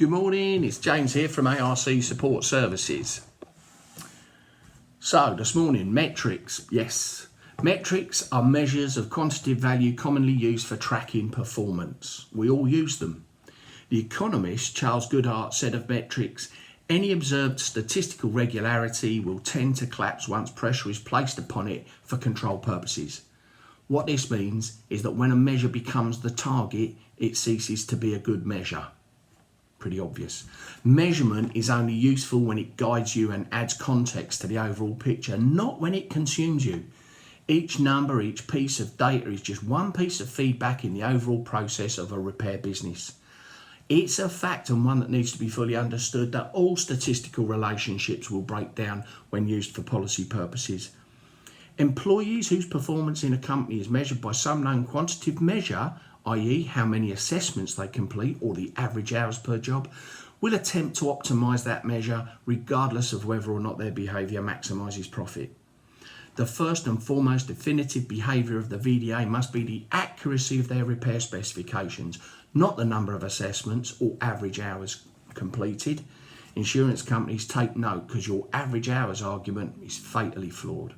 Good morning, it's James here from ARC Support Services. So this morning, metrics. Yes, metrics are measures of quantitative value commonly used for tracking performance. We all use them. The economist Charles Goodhart said of metrics, any observed statistical regularity will tend to collapse once pressure is placed upon it for control purposes. What this means is that when a measure becomes the target, it ceases to be a good measure. Pretty obvious. Measurement is only useful when it guides you and adds context to the overall picture, not when it consumes you. Each number, each piece of data is just one piece of feedback in the overall process of a repair business. It's a fact, and one that needs to be fully understood, that all statistical relationships will break down when used for policy purposes. Employees whose performance in a company is measured by some known quantitative measure, i.e. how many assessments they complete or the average hours per job, will attempt to optimise that measure regardless of whether or not their behaviour maximises profit. The first and foremost definitive behaviour of the VDA must be the accuracy of their repair specifications, not the number of assessments or average hours completed. Insurance companies, take note, because your average hours argument is fatally flawed.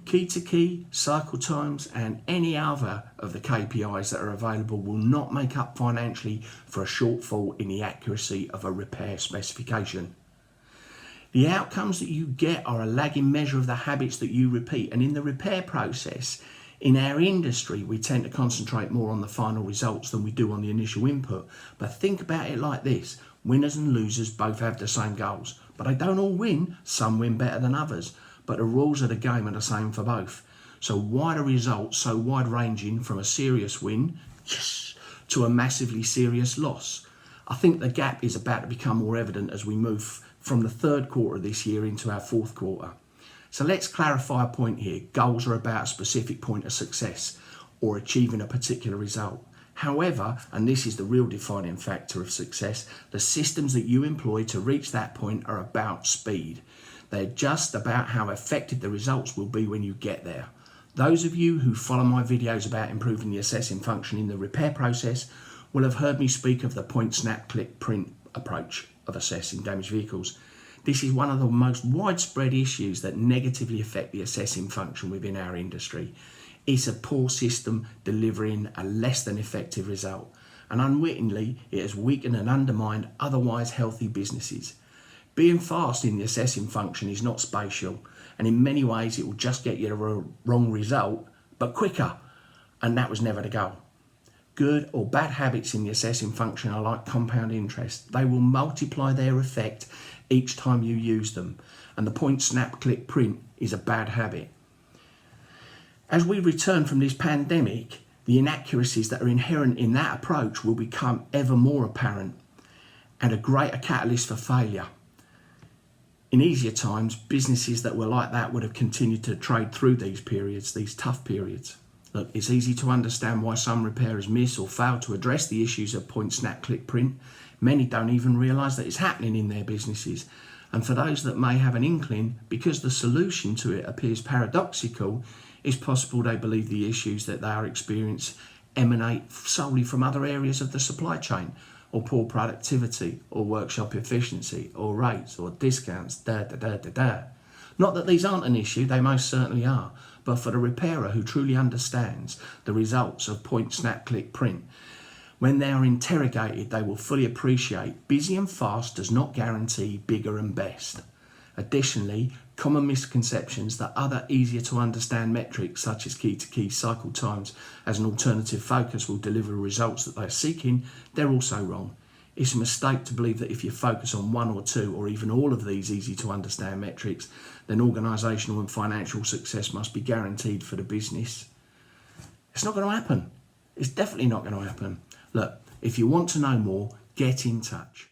Key-to-key, cycle times and any other of the KPIs that are available will not make up financially for a shortfall in the accuracy of a repair specification. The outcomes that you get are a lagging measure of the habits that you repeat, and in the repair process, in our industry, we tend to concentrate more on the final results than we do on the initial input. But think about it like this: winners and losers both have the same goals, but they don't all win. Some win better than others. But the rules of the game are the same for both. So why are results so wide-ranging from a serious win, yes, to a massively serious loss? I think the gap is about to become more evident as we move from the third quarter of this year into our fourth quarter. So let's clarify a point here. Goals are about a specific point of success or achieving a particular result. However, and this is the real defining factor of success, the systems that you employ to reach that point are about speed. They're just about how effective the results will be when you get there. Those of you who follow my videos about improving the assessing function in the repair process will have heard me speak of the point, snap, click, print approach of assessing damaged vehicles. This is one of the most widespread issues that negatively affect the assessing function within our industry. It's a poor system delivering a less than effective result, and unwittingly it has weakened and undermined otherwise healthy businesses. Being fast in the assessing function is not spatial, and in many ways it will just get you a wrong result, but quicker, and that was never the goal. Good or bad habits in the assessing function are like compound interest. They will multiply their effect each time you use them, and the point, snap, click, print is a bad habit. As we return from this pandemic, the inaccuracies that are inherent in that approach will become ever more apparent and a greater catalyst for failure. In easier times, businesses that were like that would have continued to trade through these periods, these tough periods. Look, it's easy to understand why some repairers miss or fail to address the issues of point, snap, click, print. Many don't even realise that it's happening in their businesses. And for those that may have an inkling, because the solution to it appears paradoxical, it's possible they believe the issues that they are experiencing emanate solely from other areas of the supply chain, or poor productivity, or workshop efficiency, or rates, or discounts, Not that these aren't an issue, they most certainly are, but for the repairer who truly understands the results of point, snap, click, print, when they are interrogated, they will fully appreciate busy and fast does not guarantee bigger and best. Additionally, common misconceptions that other easier to understand metrics such as key-to-key cycle times as an alternative focus will deliver results that they are seeking, they're also wrong. It's a mistake to believe that if you focus on one or two or even all of these easy to understand metrics, then organisational and financial success must be guaranteed for the business. It's not going to happen. It's definitely not going to happen. Look, if you want to know more, get in touch.